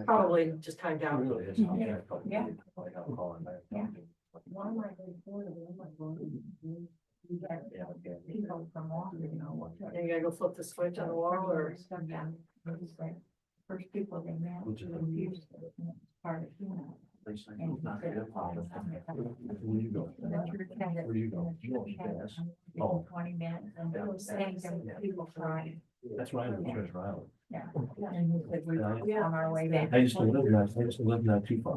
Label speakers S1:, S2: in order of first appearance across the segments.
S1: Probably just timed
S2: It
S1: down.
S2: really is.
S3: Yeah.
S2: Yeah.
S3: Yeah.
S1: And you gotta go flip the switch on the wall or.
S3: First people they met.
S2: Which is-
S3: Part of, you know.
S2: Where you go? Where you go? Yes. Oh.
S3: 20 minutes and they were saying some people Friday.
S2: That's right, on Treasure Island.
S3: Yeah. And we said we were on our way back.
S2: I used to live not too far.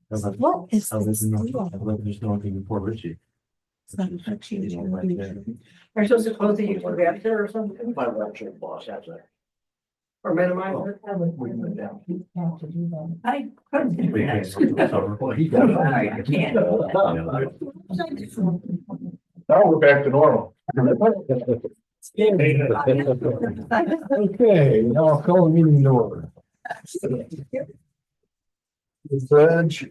S4: What is
S2: I live
S4: this?
S2: in North, I live just north of Port Richey.
S1: Are you supposed to close the YouTube after or something?
S2: My boss has that.
S1: Or minimize it?
S2: We went down.
S3: Have to do that.
S1: I couldn't do that.
S2: Well, he got
S3: Sorry, I can't.
S5: Now we're back to normal. Okay, now I'll call the meeting to order. The pledge.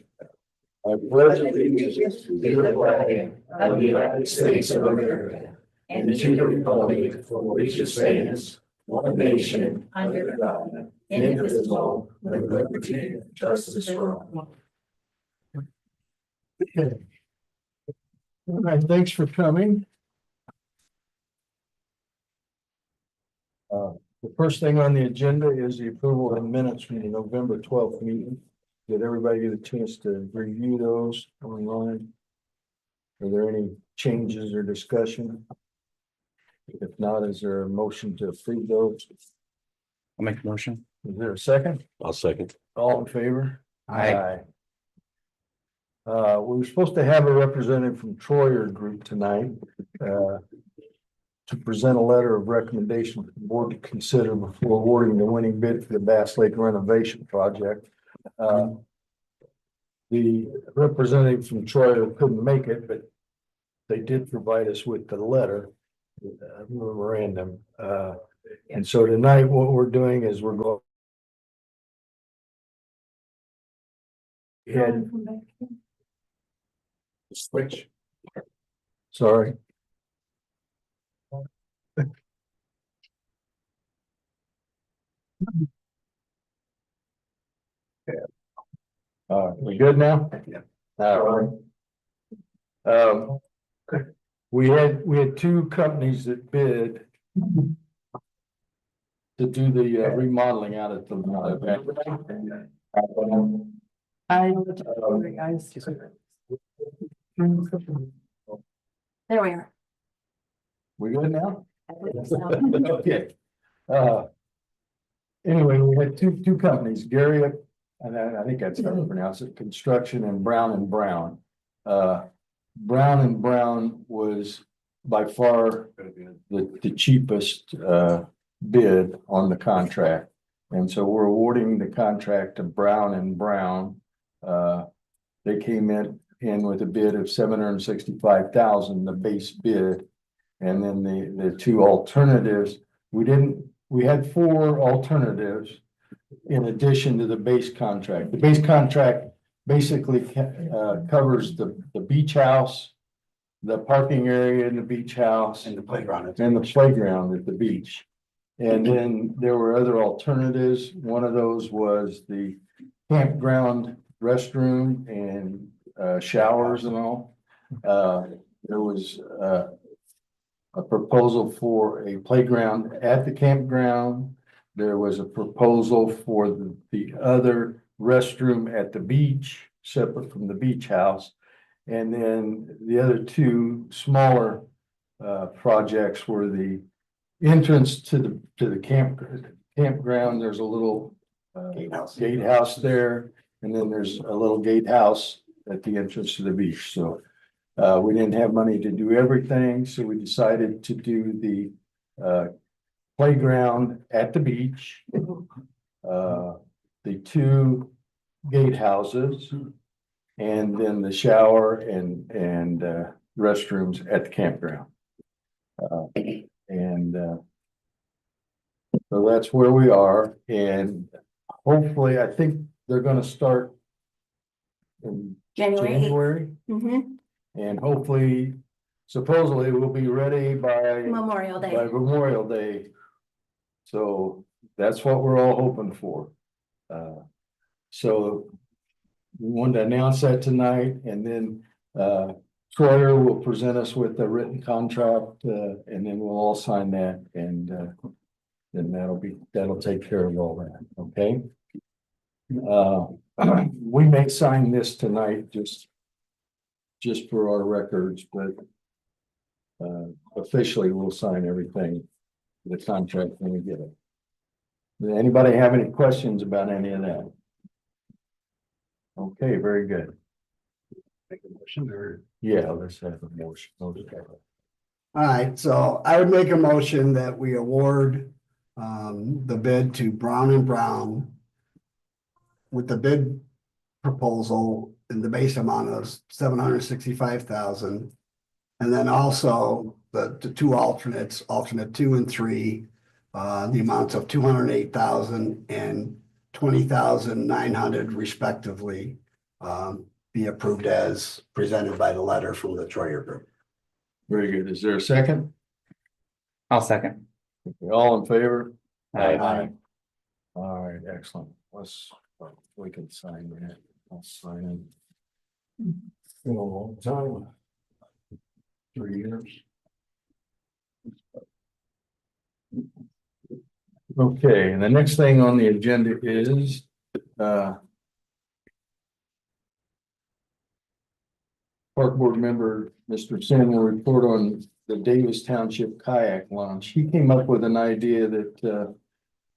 S5: I pledge allegiance to the flag of the United States of America and to the republic for which it stands, one nation, under God, indivisible, with liberty and justice for all. Okay. All right, thanks for coming. The first thing on the agenda is the approval of minutes from the November 12th meeting. Did everybody get a chance to review those online? Are there any changes or discussion? If not, is there a motion to approve those?
S6: I'll make a motion.
S5: Is there a second?
S6: I'll second.
S5: All in favor?
S6: Aye.
S5: We were supposed to have a representative from Troyer Group tonight, to present a letter of recommendation for the board to consider before awarding the winning bid for the Bass Lake renovation project. The representative from Troyer couldn't make it, but they did provide us with the letter, memorandum. And so tonight, what we're doing is we're going. Ahead. Switch. Sorry. We good now?
S2: Yeah.
S5: All right. We had two companies that bid to do the remodeling out at the.
S4: There we are.
S5: We good now? Okay. Anyway, we had two companies, Gary, and I think that's how to pronounce it, Construction and Brown and Brown. Brown and Brown was by far the cheapest bid on the contract. And so we're awarding the contract to Brown and Brown. They came in with a bid of $765,000, the base bid. And then the two alternatives, we had four alternatives in addition to the base contract. The base contract basically covers the beach house, the parking area in the beach house,
S6: And the playground.
S5: and the playground at the beach. And then there were other alternatives. One of those was the campground restroom and showers and all. There was a proposal for a playground at the campground. There was a proposal for the other restroom at the beach, separate from the beach house. And then the other two smaller projects were the entrance to the campground. There's a little gatehouse there, and then there's a little gatehouse at the entrance to the beach. So we didn't have money to do everything, so we decided to do the playground at the beach, the two gatehouses, and then the shower and restrooms at the campground. So that's where we are, and hopefully, I think they're gonna start in January, and hopefully, supposedly, we'll be ready by
S4: Memorial Day.
S5: Memorial Day. So that's what we're all hoping for. So we wanted to announce that tonight, and then Troyer will present us with the written contract, and then we'll all sign that, and then that'll take care of all that, okay? We may sign this tonight just for our records, but officially we'll sign everything, the contract when we get it. Does anybody have any questions about any of that? Okay, very good.
S2: Make a motion or?
S5: Yeah, let's have a motion.
S7: All right, so I would make a motion that we award the bid to Brown and Brown with the bid proposal in the base amount of $765,000. And then also the two alternates, alternate 2 and 3, the amounts of $208,000 and $20,900 respectively, be approved as presented by the letter from the Troyer Group.
S5: Very good. Is there a second?
S6: I'll second.
S5: All in favor?
S6: Aye.
S5: All right, excellent. We can sign that. I'll sign it. Been a long time. 3 years. Okay, and the next thing on the agenda is Park Board member, Mr. Sin will report on the Davis Township kayak launch. He came up with an idea that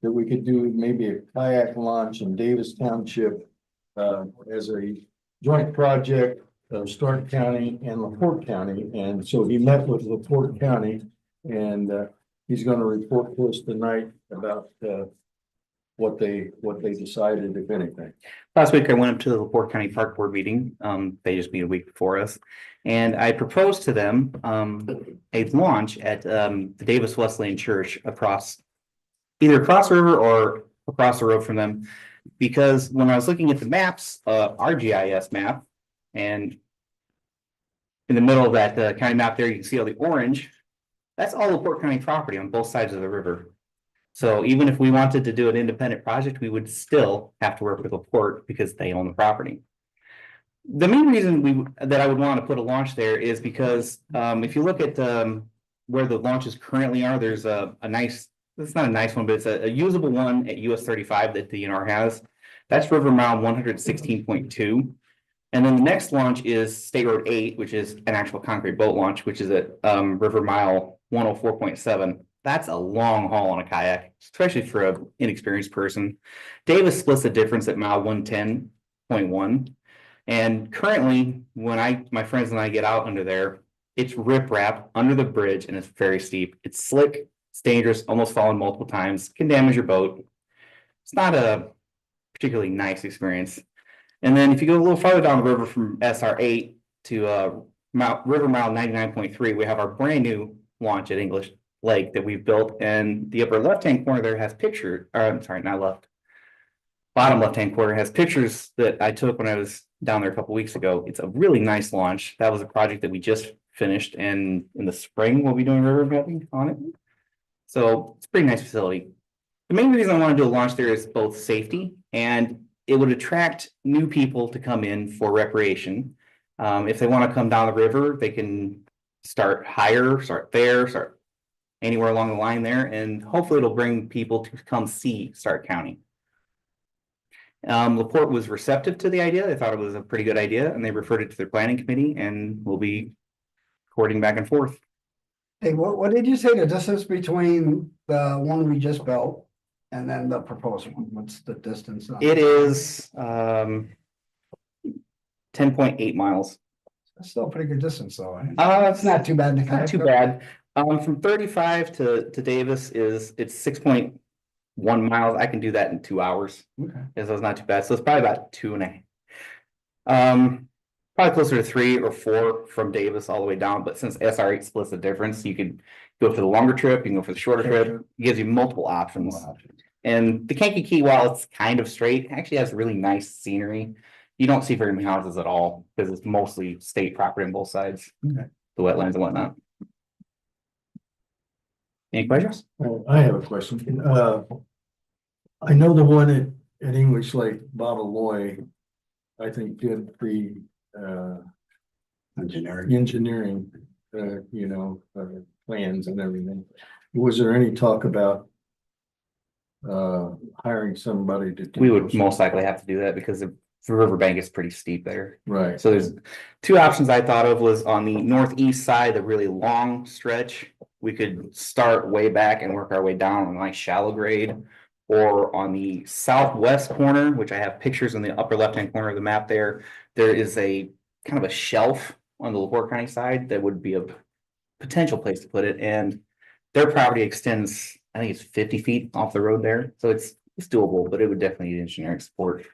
S5: we could do maybe a kayak launch in Davis Township as a joint project of Stark County and LaPorte County. And so he met with LaPorte County, and he's going to report to us tonight about what they decided, if anything.
S6: Last week I went up to the LaPorte County Park Board meeting. They just meet a week before us. And I proposed to them a launch at the Davis Wesleyan Church either across the river or across the road from them. Because when I was looking at the maps, our GIS map, and in the middle of that county map there, you can see all the orange. That's all LaPorte County property on both sides of the river. So even if we wanted to do an independent project, we would still have to work with LaPorte because they own the property. The main reason that I would want to put a launch there is because if you look at where the launches currently are, there's a nice, it's not a nice one, but it's a usable one at US 35 that the DNR has. That's River Mile 116.2. And then the next launch is State Road 8, which is an actual concrete boat launch, which is at River Mile 104.7. That's a long haul on a kayak, especially for an inexperienced person. Davis splits the difference at mile 110.1. And currently, when my friends and I get out under there, it's riprap under the bridge and it's very steep. It's slick, it's dangerous, almost fallen multiple times, can damage your boat. It's not a particularly nice experience. And then if you go a little farther down the river from SR8 to River Mile 99.3, we have our brand new launch at English Lake that we've built, and the upper left-hand corner there has pictures, I'm sorry, not left. Bottom left-hand corner has pictures that I took when I was down there a couple weeks ago. It's a really nice launch. That was a project that we just finished, and in the spring we'll be doing river mapping on it. So it's a pretty nice facility. The main reason I want to do a launch there is both safety, and it would attract new people to come in for recreation. If they want to come down the river, they can start higher, start there, start anywhere along the line there, and hopefully it'll bring people to come see Stark County. LaPorte was receptive to the idea. They thought it was a pretty good idea, and they referred it to their planning committee, and we'll be coordinating back and forth.
S7: Hey, what did you say the distance between the one we just built and then the proposed one? What's the distance?
S6: It is 10.8 miles.
S7: That's still a pretty good distance though. Eh?
S6: It's
S7: Not too bad.
S6: not too bad. From 35 to Davis it's 6.1 miles. I can do that in 2 hours.
S7: Okay.
S6: So it's not too bad. So it's probably about 2.5. Probably closer to 3 or 4 from Davis all the way down. But since SR8 splits the difference, you can go for the longer trip, you can go for the shorter trip. It gives you multiple options. And the Kankakee, while it's kind of straight, actually has really nice scenery. You don't see very many houses at all because it's mostly state property on both sides.
S7: Okay.
S6: The wetlands and whatnot. Any questions?
S5: I have a question. I know the one at English Lake, Bob Aloy, I think did the
S7: Engineering.
S5: engineering, plans and everything. Was there any talk about hiring somebody to? do
S6: We would
S5: those?
S6: most likely have to do that because the riverbank is pretty steep there.
S5: Right,
S6: So there's two options I thought of was on the northeast side, the really long stretch. We could start way back and work our way down on like shallow grade. Or on the southwest corner, which I have pictures in the upper left-hand corner of the map there, there is a kind of a shelf on the LaPorte County side that would be a potential place to put it, and their property extends, I think it's 50 feet off the road there, so it's doable, but it would definitely need engineering support.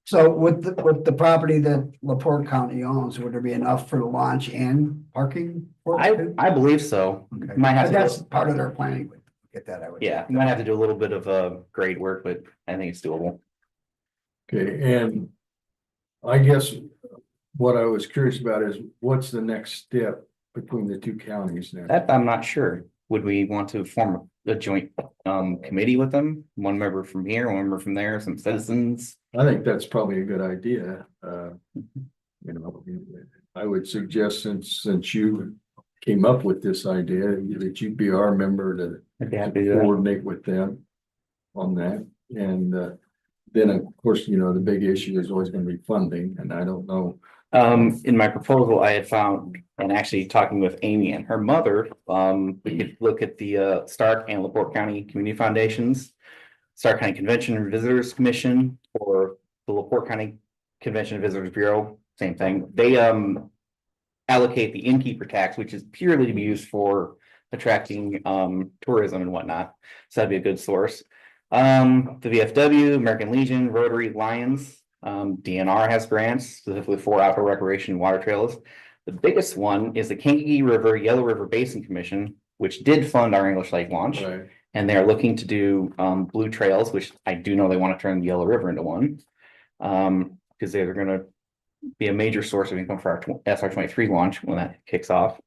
S7: So with the property that LaPorte County owns, would there be enough for the launch and parking? for it too?
S6: I believe so.
S7: Okay.
S6: Might have
S7: But
S6: to,
S7: that's part of their planning, would get that, I would.
S6: yeah, you might have to do a little bit of grade work, but I think it's doable.
S5: okay, and I guess what I was curious about is what's the next step between the two counties now?
S6: That I'm not sure. Would we want to form a joint committee with them? One member from here, one member from there, some citizens?
S5: I think that's probably a good idea, I would suggest since you came up with this idea, that you be our member to
S6: I'd be happy to do that.
S5: coordinate with them on that. And then, of course, the big issue is always gonna be funding, and I don't know.
S6: In my proposal, I had found, and actually talking with Amy and her mother, we could look at the Stark and LaPorte County Community Foundations. Stark County Convention and Visitors Commission, or the LaPorte County Convention and Visitors Bureau, same thing. They allocate the innkeeper tax, which is purely to be used for attracting tourism and whatnot. So that'd be a good source. The VFW, American Legion, Rotary, Lions, DNR has grants specifically for outdoor recreation and water trails. The biggest one is the Kankakee River Yellow River Basin Commission, which did fund our English Lake launch.
S5: Right.
S6: And they're looking to do blue trails, which I do know they want to turn the Yellow River into one. Because they're gonna be a major source of income for our SR23 launch when that kicks off.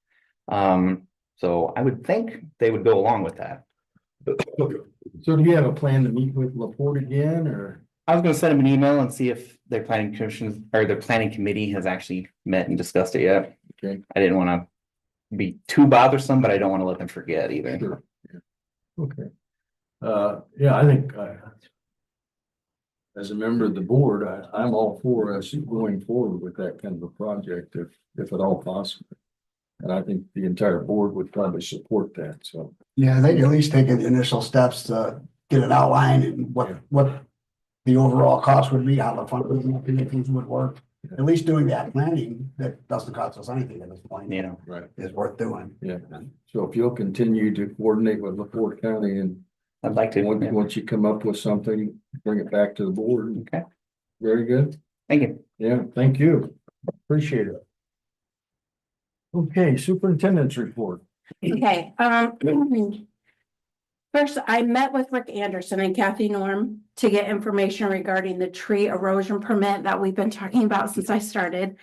S6: So I would think they would go along with that.
S5: So do you have a plan to meet with LaPorte again, or?
S6: I was gonna send them an email and see if their planning commissions or their planning committee has actually met and discussed it yet.
S5: Okay.
S6: I didn't want to be too bothersome, but I don't want to let them forget either.
S5: Sure. Yeah. Okay. Yeah, I think as a member of the board, I'm all for us going forward with that kind of a project if at all possible. And I think the entire board would probably support that, so.
S7: Yeah, they can at least take the initial steps to get it outlined and what the overall cost would be, how the funding mechanisms would work. At least doing that planning, that doesn't cost us anything at this point.
S6: You know,
S5: Right.
S7: Is worth doing.
S5: Yeah. So if you'll continue to coordinate with LaPorte County and
S6: I'd like to. Yeah.
S5: once you come up with something, bring it back to the board.
S6: Okay,
S5: Very good.
S6: thank you.
S5: Yeah, thank you. Appreciate it. Okay, superintendent's report.
S4: Okay, first, I met with Rick Anderson and Kathy Norm to get information regarding the tree erosion permit that we've been talking about since I started.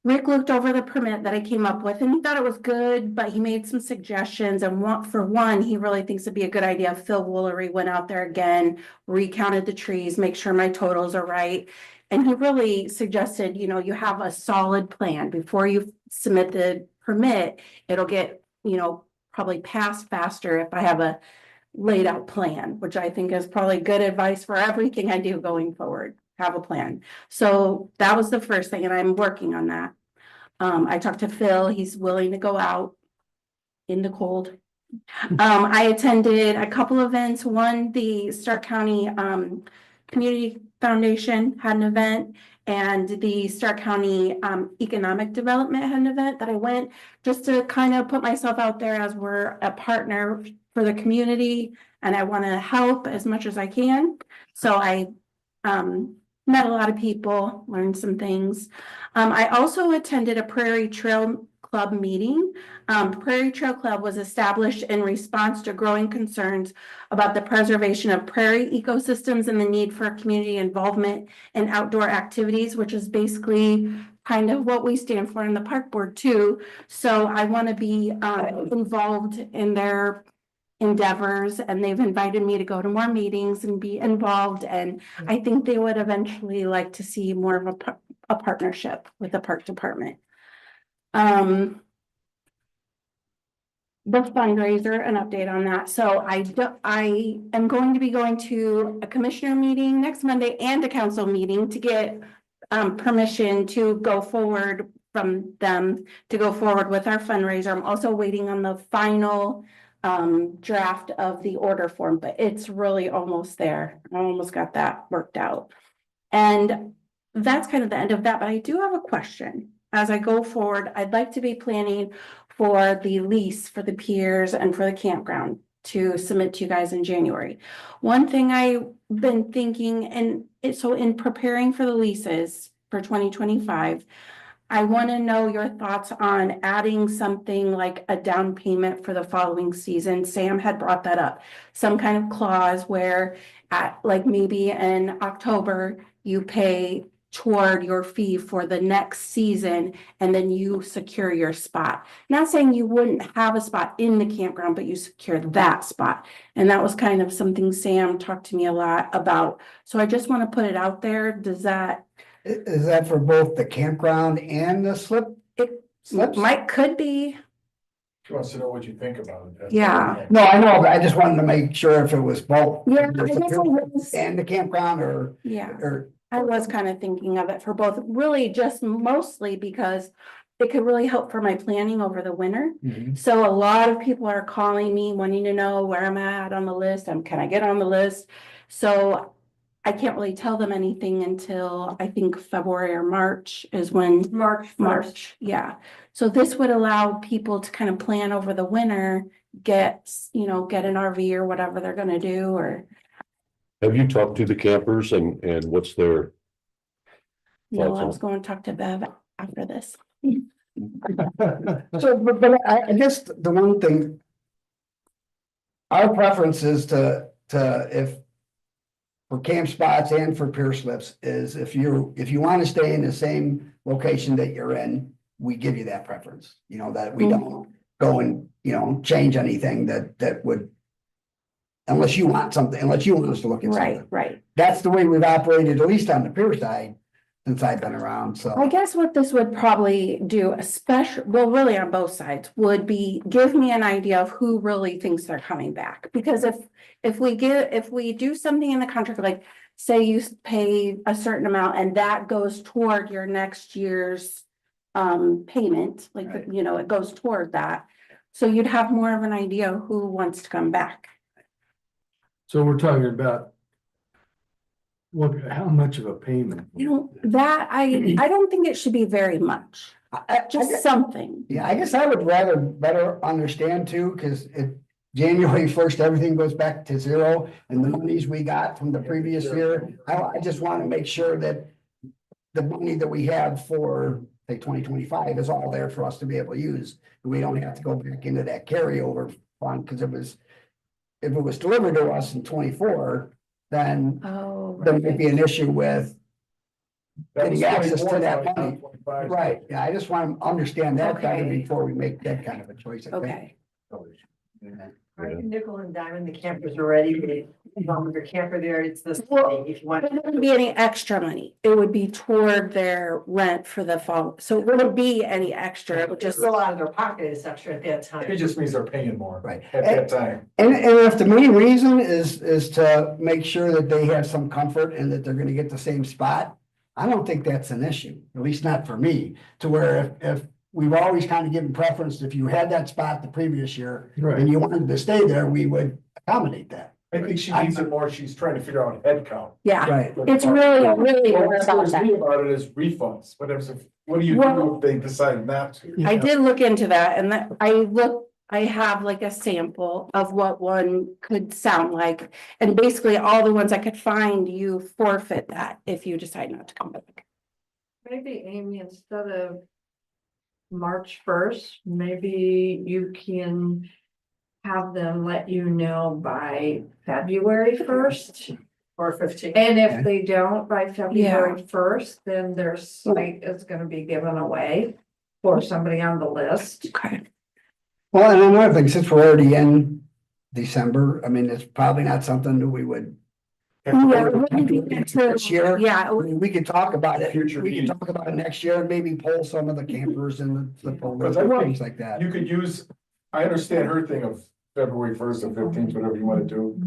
S4: Rick looked over the permit that I came up with and he thought it was good, but he made some suggestions. And for one, he really thinks it'd be a good idea if Phil Woolery went out there again, recounted the trees, make sure my totals are right. And he really suggested, you have a solid plan before you submit the permit. It'll get, probably passed faster if I have a laid out plan, which I think is probably good advice for everything I do going forward. Have a plan. So that was the first thing, and I'm working on that. I talked to Phil, he's willing to go out in the cold. I attended a couple events. One, the Stark County Community Foundation had an event, and the Stark County Economic Development had an event that I went just to kind of put myself out there as we're a partner for the community, and I want to help as much as I can. So I met a lot of people, learned some things. I also attended a Prairie Trail Club meeting. Prairie Trail Club was established in response to growing concerns about the preservation of prairie ecosystems and the need for community involvement in outdoor activities, which is basically kind of what we stand for in the park board too. So I want to be involved in their endeavors, and they've invited me to go to more meetings and be involved, and I think they would eventually like to see more of a partnership with the park department. The fundraiser, an update on that. So I am going to be going to a commissioner meeting next Monday and a council meeting to get permission to go forward from them to go forward with our fundraiser. I'm also waiting on the final draft of the order form, but it's really almost there. I almost got that worked out. And that's kind of the end of that, but I do have a question. As I go forward, I'd like to be planning for the lease for the piers and for the campground to submit to you guys in January. One thing I've been thinking, and so in preparing for the leases for 2025, I want to know your thoughts on adding something like a down payment for the following season. Sam had brought that up. Some kind of clause where at like maybe in October, you pay toward your fee for the next season, and then you secure your spot. Not saying you wouldn't have a spot in the campground, but you secure that spot. And that was kind of something Sam talked to me a lot about. So I just want to put it out there. Does that?
S7: Is that for both the campground and the slips?
S4: Could be.
S2: She wants to know what you think about it. That's
S4: Yeah.
S2: all.
S7: No, I know, but I just wanted to make sure if it was both.
S4: Yeah, I guess I was.
S7: And the campground or,
S4: Yeah.
S7: or,
S4: I was kind of thinking of it for both, really just mostly because it could really help for my planning over the winter. So a lot of people are calling me wanting to know where I'm at on the list. Can I get on the list? So I can't really tell them anything until I think February or March is when. March, yeah. So this would allow people to kind of plan over the winter, get an RV or whatever they're gonna do, or.
S8: Have you talked to the campers and what's their?
S4: No, I was going to talk to Bev after this.
S7: so, but I guess the one thing. Our preference is to if. For camp spots and for pier slips is if you want to stay in the same location that you're in, we give you that preference, that we don't go and, change anything that would. Unless you want something, unless you want us to look at something.
S4: Right.
S7: That's the way we've operated, at least on the pier side, since I've been around, so.
S4: I guess what this would probably do, really on both sides, would be give me an idea of who really thinks they're coming back. Because if we do something in the contract, like say you pay a certain amount and that goes toward your next year's payment, it goes toward that. So you'd have more of an idea who wants to come back.
S5: So we're talking about how much of a payment?
S4: I don't think it should be very much, just something.
S7: Yeah, I guess I would rather better understand too, because January 1st, everything goes back to zero and the monies we got from the previous year. I just want to make sure that the money that we have for, say, 2025 is all there for us to be able to use. We don't have to go back into that carryover fund, because if it was delivered to us in 24, then there might be an issue with getting access to that money. Right, yeah, I just want to understand that better before we make that kind of a choice.
S4: Okay.
S1: Nickel and dime, the campers are ready, but your camper there, it's this,
S4: Well,
S1: if you want.
S4: But it wouldn't be any extra money. It would be toward their rent for the fall. So it wouldn't be any extra. It would
S1: Just
S4: just.
S1: go out of their pocket is extra at that time.
S2: It just means they're paying more.
S7: Right.
S2: At that time.
S7: And if the main reason is to make sure that they have some comfort and that they're gonna get the same spot, I don't think that's an issue, at least not for me, to where if we've always kind of given preference, if you had that spot the previous year and you wanted to stay there, we would accommodate that.
S2: I think she needs it more, she's trying to figure out head count.
S4: Yeah,
S7: Right.
S4: it's really
S2: What
S4: more about
S2: scares
S4: that.
S2: me about it is refunds, what do you do if they decide not to?
S4: I did look into that, and I have like a sample of what one could sound like. And basically all the ones I could find, you forfeit that if you decide not to come back.
S9: Maybe Amy, instead of March 1st, maybe you can have them let you know by February 1st.
S1: Or 15.
S9: And if they don't by February 1st, then their site is gonna be given away for somebody on the list.
S4: Okay.
S7: Well, and another thing, since we're already in December? I mean, it's probably not something that we would.
S4: Yeah, it wouldn't be good to-
S7: This year.
S4: yeah,
S7: I mean, we could talk about it,
S2: Future
S7: we can
S2: meeting.
S7: talk about it next year and maybe pull some of the campers and the
S2: Because I think
S7: things like that.
S2: You could use, I understand her thing of February 1st or 15th, whatever you wanna do.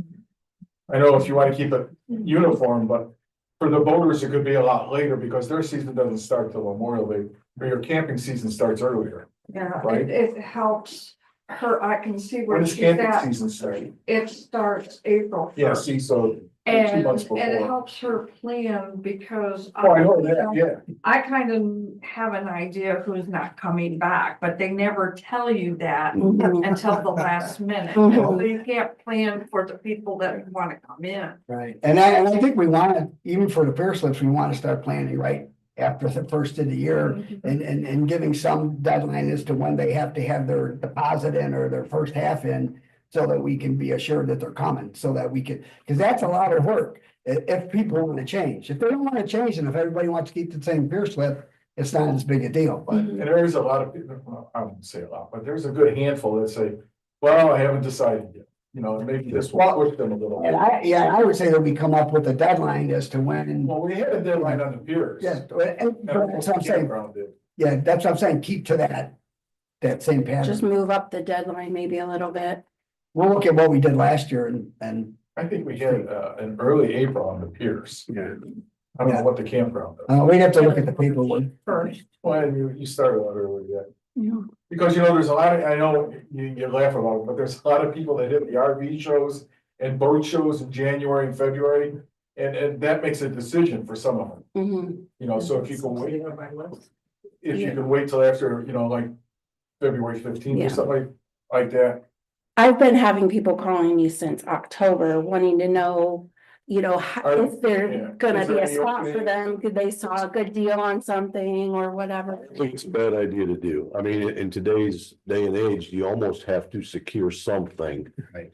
S2: I know if you wanna keep it uniform, but for the boaters, it could be a lot later because their season doesn't start till Memorial Day, or your camping season starts earlier.
S9: Yeah,
S2: Right.
S9: it helps her, I can see
S2: When
S9: where
S2: does
S9: she's
S2: camping
S9: at.
S2: season start?
S9: It starts April.
S2: Yeah,
S9: 1st.
S2: see, so 2
S9: And
S2: months
S9: it
S2: before.
S9: helps her plan because.
S2: Oh, I know that, yeah.
S9: I kind of have an idea who's not coming back, but they never tell you that
S4: Mhm.
S9: until the last minute.
S4: Mhm.
S9: So you can't plan for the people that want to come in.
S7: Right, and I think we wanna, even for the pier slips, we wanna start planning right after the first of the year. And giving some deadline as to when they have to have their deposit in or their first half in. So that we can be assured that they're coming, so that we can, cause that's a lot of work. If people wanna change, if they don't wanna change, and if everybody wants to keep the same pier slip, it's not as big a deal, but.
S2: And there is a lot of people, well, I wouldn't say a lot, but there's a good handful that say, well, I haven't decided yet. You know, maybe this will push them a little.
S7: And I would say that we come up with a deadline as to when,
S2: Well, we had a deadline on the piers.
S7: yeah, and that's what I'm saying,
S2: Campground did.
S7: yeah, that's what I'm saying, keep to that same
S4: Just
S7: pattern.
S4: move up the deadline maybe a little bit.
S7: We'll look at what we did last year and.
S2: I think we had an early April on the piers.
S7: Yeah.
S2: I don't know what the campground does.
S7: We'd have to look at the paperwork.
S9: First.
S2: Well, you started out early, yeah.
S4: Yeah.
S2: Because, you know, there's a lot of, I know you laugh about it, but there's a lot of people that hit the RV shows and boat shows in January and February. And that makes a decision for some of them,
S4: Mhm.
S2: you know, so if you can wait, if you can wait till after, you know, like February 15th
S4: Yeah.
S2: or something like that.
S4: I've been having people calling me since October wanting to know, you know,
S2: Are-
S4: if there's
S2: yeah.
S4: gonna
S2: Is
S4: be
S2: there
S4: a
S2: any
S4: spot for
S2: opening?
S4: them, could they saw a good deal on something or whatever.
S8: I think it's a bad idea to do. I mean, in today's day and age, you almost have to secure something.
S7: Right.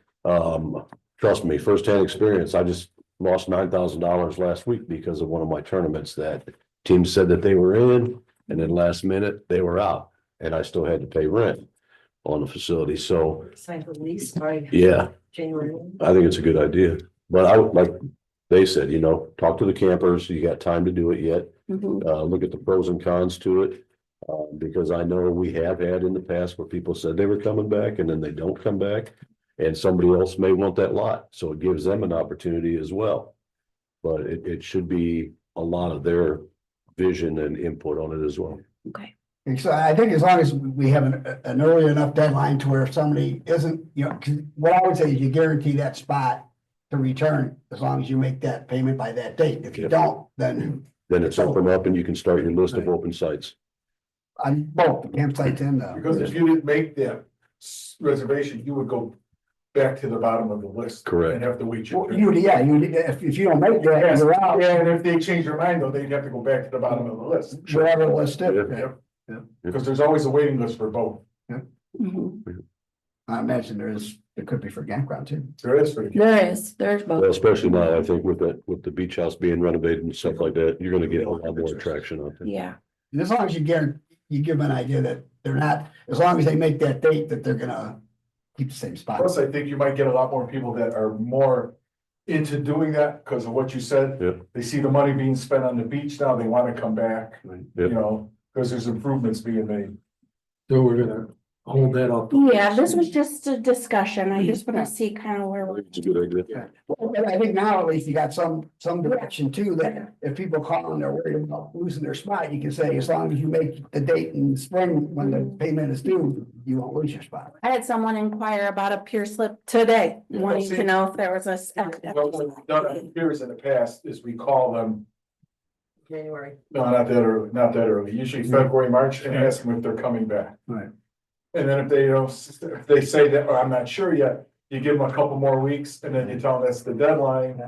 S8: Trust me, firsthand experience. I just lost $9,000 last week because of one of my tournaments that teams said that they were in, and then last minute they were out, and I still had to pay rent on the facility. So,
S3: Signed the lease by
S8: yeah,
S3: January.
S8: I think it's a good idea. But I would, like they said, you know, talk to the campers. You got time to do it yet.
S4: Mhm.
S8: Look at the pros and cons to it. Because I know we have had in the past where people said they were coming back and then they don't come back. And somebody else may want that lot, so it gives them an opportunity as well. But it should be a lot of their vision and input on it as well.
S4: Okay.
S7: And so I think as long as we have an early enough deadline to where if somebody isn't, you know, 'cause what I would say is you guarantee that spot to return as long as you make that payment by that date. If you
S8: Yep.
S7: don't, then
S8: Then it's open up and you can start your list of open sites.
S7: on both the campsites and
S2: Because if you didn't make that reservation, you would go back to the bottom of the list.
S8: Correct.
S2: And have to wait your
S7: well,
S2: turn.
S7: if you don't make that, you're out,
S2: Yeah, and if they change their mind though, they'd have to go back to the bottom of the list.
S7: whatever the list is.
S2: Yep. Because there's always a waiting list for both.
S4: Mhm.
S7: I imagine there could be for campground too.
S2: There is for the.
S4: There's
S8: Well,
S4: both.
S8: especially now, I think with the beach house being renovated and stuff like that, you're gonna get a lot more attraction out there.
S4: Yeah.
S7: And as long as you give an idea that they're not, as long as they make that date, that they're gonna keep the same spot.
S2: Plus, I think you might get a lot more people that are more into doing that because of what you said.
S8: Yep.
S2: They see the money being spent on the beach now, they want to come back, you
S8: Yep.
S2: know, because there's improvements being made.
S5: So we're gonna hold that up.
S4: Yeah, this was just a discussion. I just wanna see kind of where we're.
S8: It's a good idea.
S7: Well, and I think now at least you got some direction too, that if people call and they're worried about losing their spot, you can say, as long as you make the date in the spring when the payment is due, you won't lose your spot.
S4: I had someone inquire about a pier slip today,
S2: Yeah,
S4: wanting
S2: see-
S4: to know if there was a.
S2: What we've done on piers in the past is we call them,
S3: January.
S2: no, not that early, usually February, March, and ask them if they're coming back.
S7: Right.
S2: And then if they, you know, if they say that, or I'm not sure yet, you give them a couple more weeks and then you tell them that's the deadline.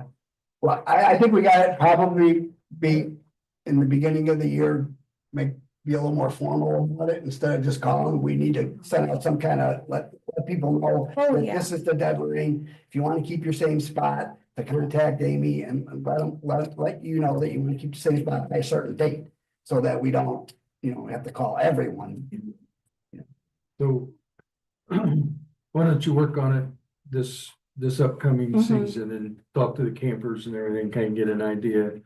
S7: Well, I think we got it probably be in the beginning of the year, be a little more formal about it instead of just calling. We need to send out some kind of, let people know
S4: Oh,
S7: that
S4: yeah.
S7: this is the deadline. If you want to keep your same spot, to contact Amy and let you know that you want to keep the same spot by a certain date. So that we don't, have to call everyone.
S5: So why don't you work on it this upcoming
S4: Mhm.
S5: season and talk to the campers and everything, kind of get an idea.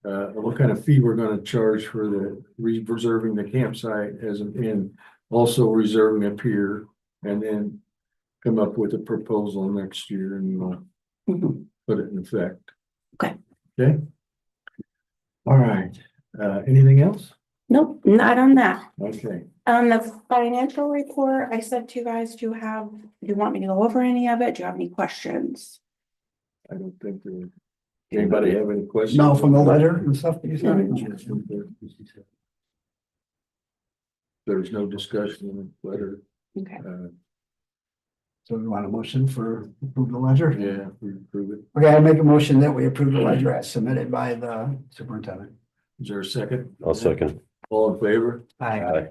S5: Of what kind of fee we're gonna charge for the reserving the campsite and also reserving a pier. And then come up with a proposal next year and we'll
S4: Mhm.
S5: put it in effect.
S4: Okay.
S5: Okay. All right, anything else?
S4: Nope, not on that.
S5: Okay,
S4: On the financial report, I said to you guys, do you want me to go over any of it? Do you have any questions?
S5: I don't think there, anybody have any questions?
S7: No, from the letter and stuff that you sent?
S5: There's no discussion in the letter.
S4: Okay.
S7: So we want a motion for approve the ledger?
S5: Yeah, we approve it.
S7: Okay, I make a motion that we approve the ledger as submitted by the superintendent.
S5: Is there a second?
S8: I'll second.
S5: All in favor?
S6: Hi.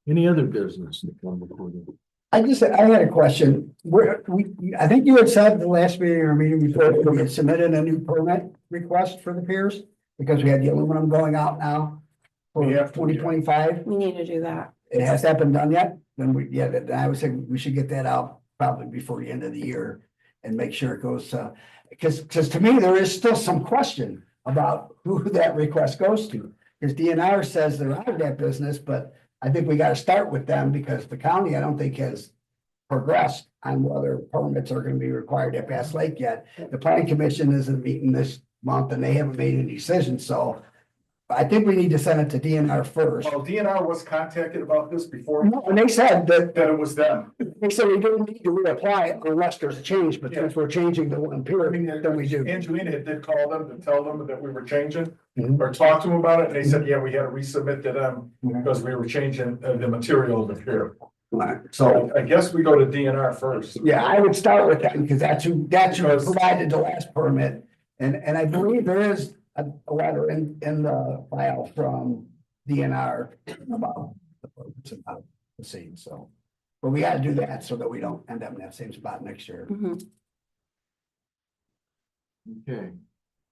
S5: Any other business that come before them?
S7: I had a question. I think you had said the last meeting or meeting before, that we had submitted a new permit request for the piers because we had the aluminum going out now for
S2: We have to, yeah.
S7: 2025.
S4: We need to do that.
S7: Has that been done yet? Then then I would say we should get that out probably before the end of the year and make sure it goes because to me, there is still some question about who that request goes to. Because DNR says they're out of that business, but I think we got to start with them because the county, I don't think has progressed on whether permits are going to be required at Bass Lake yet. The planning commission isn't meeting this month and they haven't made any decisions, so I think we need to send it to DNR first.
S2: Well, DNR was contacted about this before,
S7: And they said that
S2: that it was them.
S7: they said we don't need to reapply unless there's a change, but since we're changing the one
S2: I
S7: period,
S2: mean,
S7: then we do.
S2: Angelina did call them to tell them that we were changing
S7: Mhm.
S2: or talk to them about it. And they said, yeah, we had to resubmit to them
S7: Mhm.
S2: because we were changing the material of the pier.
S7: Right.
S2: So
S7: So,
S2: I guess we go to DNR first.
S7: yeah, I would start with that because that's who provided the last permit. And I believe there is a letter in the file from DNR about the permits and how to see, so. But we gotta do that so that we don't end up in that same spot next year.
S4: Mhm.
S5: Okay,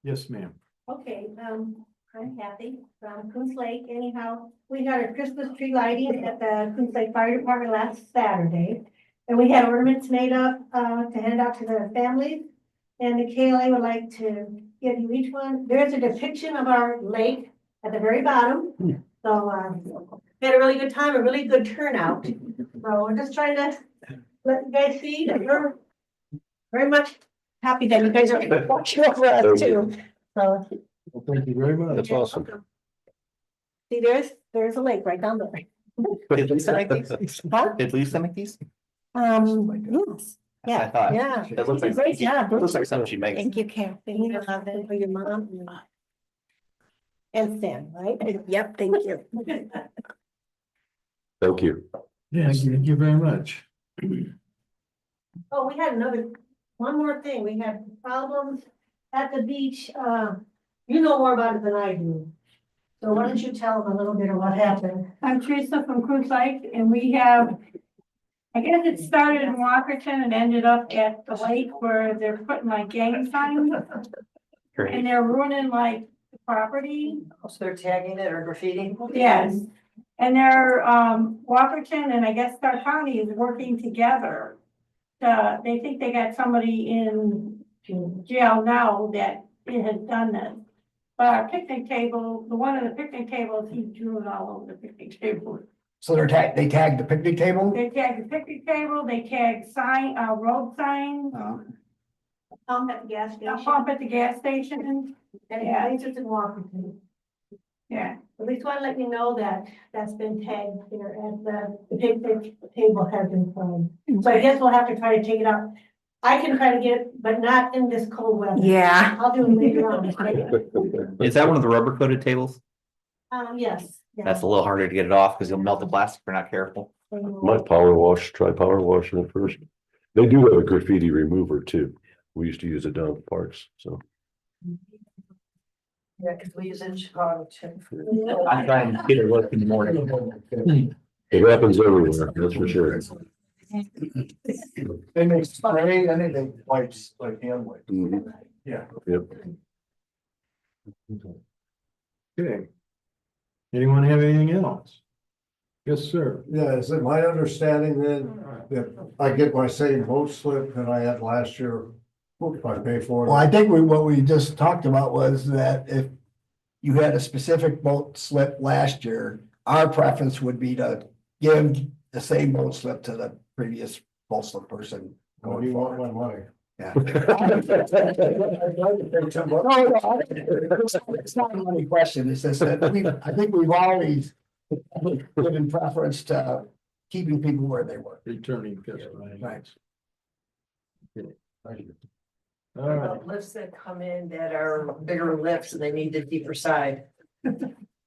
S5: yes, ma'am.
S10: Okay, I'm Kathy from Coons Lake. Anyhow, we had a Christmas tree lighting at the Coons Lake Fire Department last Saturday. And we had ornaments made up, to hand out to the families. And the KLA would like to give you each one. There's a depiction of our lake at the very bottom. So, we had a really good time, a really good turnout. So we're just trying to let you guys see that we're very much happy that you guys are watching over us too. So,
S5: Well, thank you very much.
S8: That's awesome.
S10: see, there's a lake right down there.
S6: Did Lisa make these?
S10: Huh?
S6: Did Lisa make these?
S10: Yes,
S6: I
S10: yeah,
S6: thought.
S10: yeah.
S6: It looks like.
S10: Great job.
S6: It looks like something she makes.
S10: Thank you, Kathy. You love it for your mom. And Sam, right? Yep, thank you.
S8: Thank you.
S5: Yes, thank you very much.
S10: Oh, we had one more thing. We had problems at the beach. You know more about it than I do. So why don't you tell them a little bit of what happened?
S11: I'm Teresa from Cruise Lake, and we have, I guess it started in Walkerton and ended up at the lake where they're putting like gang signs
S6: Great.
S11: and they're ruining like the property.
S3: So they're tagging it or graffiti?
S11: Yes, and they're, Walkerton and I guess Stark County is working together. They think they got somebody in jail now that it has done this. But our picnic table, the one of the picnic tables, he drew it all over the picnic table.
S7: So they tagged the picnic table?
S11: They tag the picnic table, they tag road signs,
S10: Pump at the gas
S11: a
S10: station.
S11: pump at the gas station.
S10: And
S11: Yeah.
S10: places in Washington.
S11: Yeah,
S10: At least want to let you know that that's been tagged here and the picnic table has been flagged. So I guess we'll have to try to take it out. I can try to get it, but not in this cold weather.
S4: Yeah.
S10: I'll do it later on.
S6: Is that one of the rubber coated tables?
S10: Yes.
S6: That's a little harder to get it off because you'll melt the plastic if you're not careful.
S8: Might try power washing it first. They do have a graffiti remover too. We used to use it down at the parks, so.
S3: Yeah, because we use it in Chicago too.
S6: I'm trying to get it work in the morning.
S8: It happens everywhere, that's for sure.
S2: They make spray and they make wipes, like hand wipes.
S8: Mhm.
S2: Yeah.
S8: Yep.
S5: Okay. Anyone have anything else? Yes, sir.
S12: Yeah, is it my understanding then, if I get my same vote slip that I had last year, if I pay for
S7: Well,
S12: it?
S7: I think what we just talked about was that if you had a specific vote slip last year, our preference would be to give the same vote slip to the previous vote slip person.
S12: Or
S7: going
S12: do you want
S7: forward.
S12: my money?
S7: Yeah. No, it's not a money question. It's just that I think we've always given preference to keeping people where they were.
S5: Returning customer.
S7: Right.
S5: All right.
S3: About lifts that come in that are bigger lifts and they need the deeper side.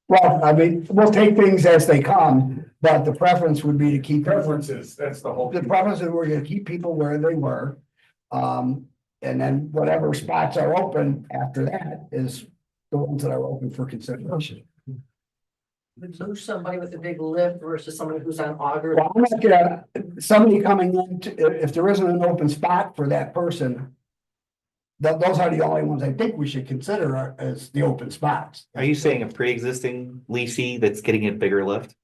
S7: Well, I mean, we'll take things as they come, but the preference would be to keep.
S2: Preferences, that's the whole.
S7: The preference is we're gonna keep people where they were. And then whatever spots are open after that is the ones that are open for consideration.
S3: Would lose somebody with a big lift versus somebody who's on auger.
S7: Well, I'm not gonna, somebody coming in, if there isn't an open spot for that person. Those are the only ones I think we should consider as the open spots.
S6: Are you saying a pre-existing leasee that's getting a bigger lift?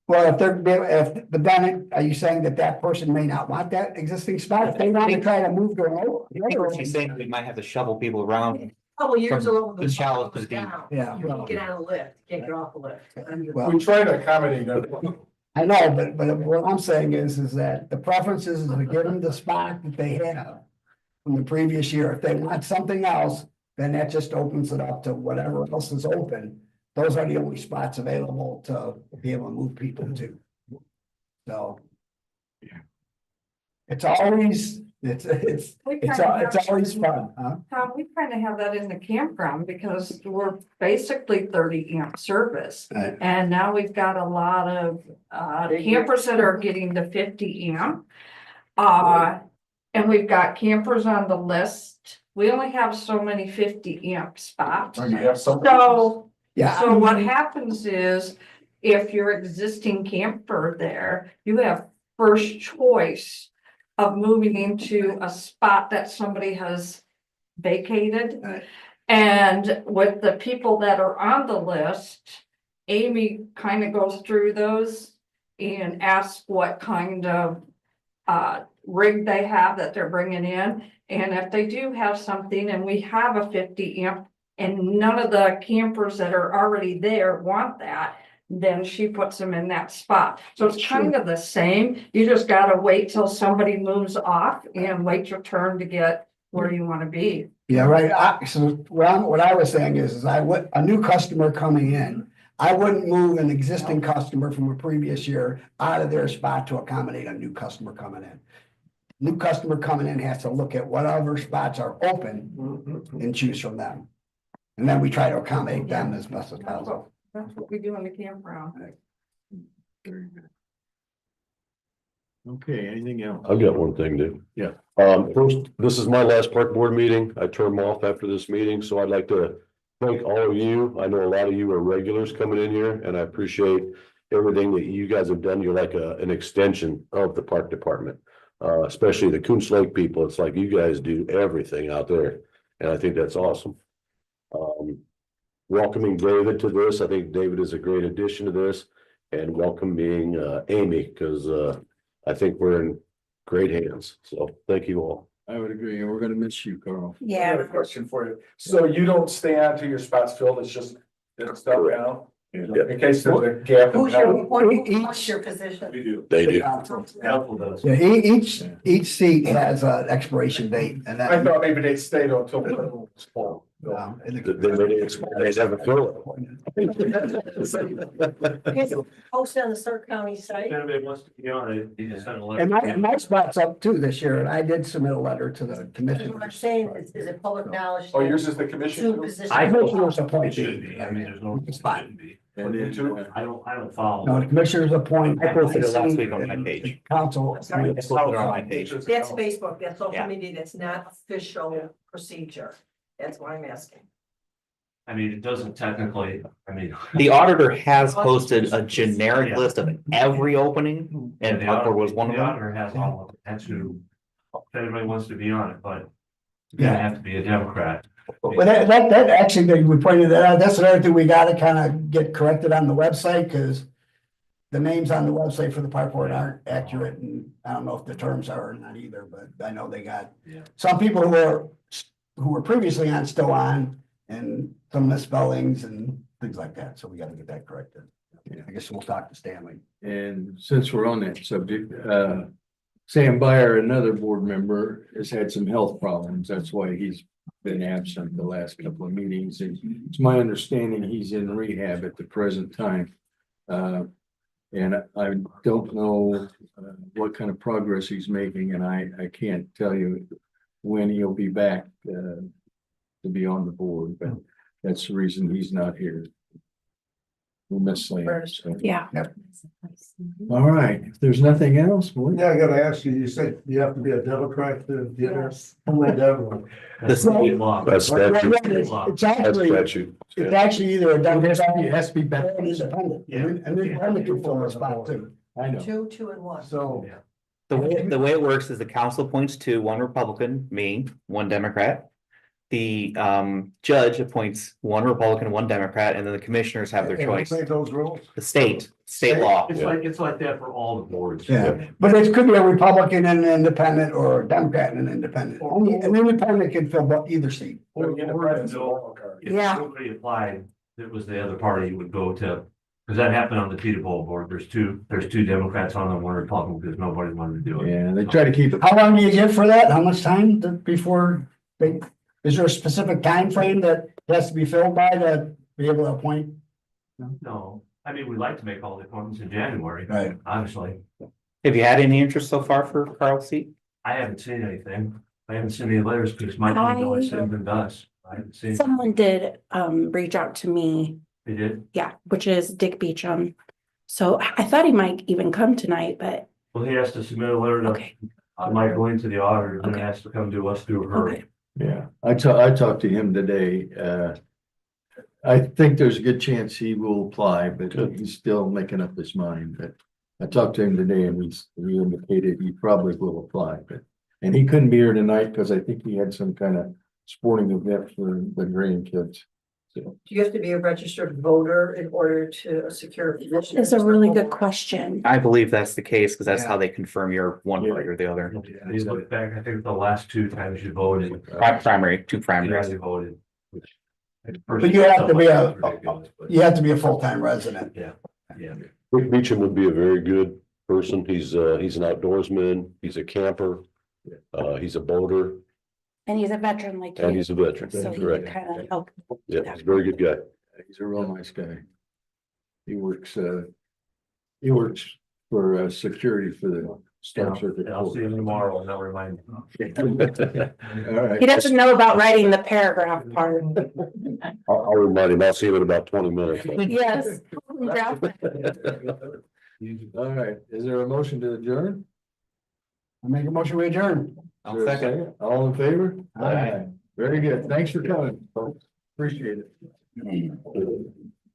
S7: Well, but then are you saying that person may not want that existing spot? If they want to try to move their own.
S6: I think what she's saying, we might have to shovel people around.
S3: Couple years
S6: From
S3: ago.
S6: the shallow
S3: goes
S6: position.
S3: down.
S7: Yeah.
S3: You can't get on a lift, you can't get off a lift.
S7: Well,
S2: We try to accommodate them.
S7: I know, but what I'm saying is that the preference is to give them the spot that they have from the previous year. If they want something else, then that just opens it up to whatever else is open. Those are the only spots available to be able to move people to. So. It's always, it's always fun, huh?
S9: Tom, we kind of have that in the campground because we're basically 30 amp service.
S7: Right.
S9: And now we've got a lot of campers that are getting the 50 amp. And we've got campers on the list. We only have so many 50 amp spots.
S2: You have some.
S9: So,
S7: Yeah.
S9: so what happens is if your existing camper there, you have first choice of moving into a spot that somebody has vacated.
S7: Right.
S9: And with the people that are on the list, Amy kind of goes through those and asks what kind of rig they have that they're bringing in. And if they do have something and we have a 50 amp and none of the campers that are already there want that, then she puts them in that spot. So it's kind of the same. You just gotta wait till somebody moves off and wait your turn to get where you wanna be.
S7: Yeah, right. So what I was saying is a new customer coming in, I wouldn't move an existing customer from a previous year out of their spot to accommodate a new customer coming in. New customer coming in has to look at whatever spots are open and choose from them. And then we try to accommodate them as best as possible.
S9: That's what we do in the campground.
S5: Okay, anything else?
S8: I've got one thing to.
S5: Yeah.
S8: First, this is my last park board meeting. I term off after this meeting, so I'd like to thank all of you. I know a lot of you are regulars coming in here and I appreciate everything that you guys have done. You're like an extension of the park department. Especially the Coons Lake people. It's like you guys do everything out there. And I think that's awesome. Welcoming David to this. I think David is a great addition to this and welcoming Amy, because I think we're in great hands. So thank you all.
S5: I would agree, and we're gonna miss you, Carl.
S2: I have a question for you. So you don't stay on till your spot's filled, it's just, it's stuff now?
S8: Yeah.
S2: In case there's a gap. in
S3: Who's your,
S2: time?
S3: what's your position?
S2: do.
S8: They do.
S7: Yeah, each seat has an expiration date and
S2: I
S7: that.
S2: thought maybe they'd stay until the room was full.
S8: They never fill
S3: It's posted on the Stark County site.
S13: Anybody wants to be on it, you just send a letter.
S7: And my spot's up too this year, and I did submit a letter to the
S3: What
S7: commission.
S3: I'm saying is it public knowledge?
S2: Oh, yours is the
S3: Two
S2: commission?
S3: positions.
S7: Commissioner's
S13: It
S7: appointed.
S13: should be, I mean, there's no.
S7: It's fine.
S13: shouldn't be.
S5: And then,
S13: I don't follow.
S7: No, the commissioners appoint.
S6: I posted it last week on my page.
S7: Council.
S6: I posted it on my page.
S3: That's Facebook, that's social
S6: Yeah.
S3: media, that's not official procedure. That's why I'm asking.
S13: I mean, it doesn't technically, I mean.
S6: The auditor has posted a generic
S13: Yeah.
S6: list of every opening and
S13: the
S6: Park Board was one of
S13: The
S6: them.
S13: auditor has all of it, that's who, if anybody wants to be on it, but you
S7: Yeah.
S13: have to be a Democrat.
S7: Well, that actually, we pointed that out, that's another thing we gotta kind of get corrected on the website, because the names on the website for the park board aren't accurate, and I don't know if the terms are or not either, but I know they got.
S13: Yeah.
S7: Some people who were previously on, still on, and some misspellings and things like that, so we gotta get that corrected. I guess we'll talk to Stanley.
S5: And since we're on that subject, Sam Byer, another board member, has had some health problems. That's why he's been absent the last couple of meetings. And it's my understanding he's in rehab at the present time. And I don't know what kind of progress he's making, and I can't tell you when he'll be back to be on the board, but that's the reason he's not here. We miss Sam. So.
S4: Yeah.
S5: All right, if there's nothing else, boy.
S12: Yeah, I gotta ask you, you said you have to be a Democrat to get there. Only Democrat.
S6: The state law.
S8: That's statute.
S7: It's
S8: That's
S7: actually,
S8: statute.
S7: it's actually either a Democrat
S5: It has to be
S7: or
S5: better.
S7: an independent. And then independent can fill the spot too.
S5: I know.
S3: 2, 2 and 1.
S12: So,
S6: The way it works is the council appoints two, one Republican, me, one Democrat. The judge appoints one Republican, one Democrat, and then the commissioners have their
S12: and who
S6: choice.
S12: made those rules?
S6: The state law.
S13: It's like that for all the boards.
S7: Yeah, but it could be a Republican and an independent or a Democrat and an independent. Only an independent can fill either seat.
S13: Or if
S4: Yeah.
S13: somebody applied, that was the other party would go to, because that happened on the Tita Bowl board. There's two Democrats on and one Republican because nobody wanted to do it.
S5: Yeah, they try to keep it.
S7: How long do you get for that? How much time before they, is there a specific time frame that has to be filled by to be able to appoint?
S13: No, I mean, we'd like to make all the appointments in January,
S7: Right.
S13: honestly.
S6: Have you had any interest so far for Carl's seat?
S13: I haven't seen anything. I haven't seen any letters because my team always sends them to us. I haven't seen.
S4: Someone did reach out to me,
S13: They did?
S4: yeah, which is Dick Beecham. So I thought he might even come tonight, but
S13: Well, he has to submit a letter to,
S4: okay,
S13: Mike going to the auditor, and then it
S4: Okay.
S13: has to come to us through her.
S4: okay.
S5: Yeah, I talked to him today. I think there's a good chance he will apply, but he's still making up his mind. But I talked to him today and he indicated he probably will apply, and he couldn't be here tonight because I think he had some kind of sporting event for the grandkids. So,
S3: Do you have to be a registered voter in order to secure a position?
S4: It's a really good question.
S6: I believe that's the case because that's
S7: Yeah.
S6: how they confirm you're one party or the other.
S13: You look back, I think the last two times you voted.
S6: Primary, two
S13: You
S6: primaries.
S13: guys voted. which-
S7: But you have to be
S13: Ridiculous, but-
S7: You have to be a full-time resident.
S13: Yeah.
S8: Rick Beecham would be a very good person. He's an outdoorsman. He's a camper. He's a boater
S4: And he's a veteran like
S8: and
S4: you,
S8: he's a veteran.
S4: so he
S8: Correct.
S4: could kind of help.
S8: Yeah, he's a very good guy.
S5: he's a real nice guy. He works for security for the Star Circuit.
S13: I'll see him tomorrow and I'll remind you.
S5: All right.
S4: He doesn't know about writing the paragraph part.
S8: I'll remind him. I'll see him in about 20 minutes.
S4: Yes.
S5: All right, is there a motion to adjourn?
S7: I make a motion we adjourn.
S5: Is there a second? All in favor?
S7: Aye.
S5: Very good. Thanks for coming, folks. Appreciate it.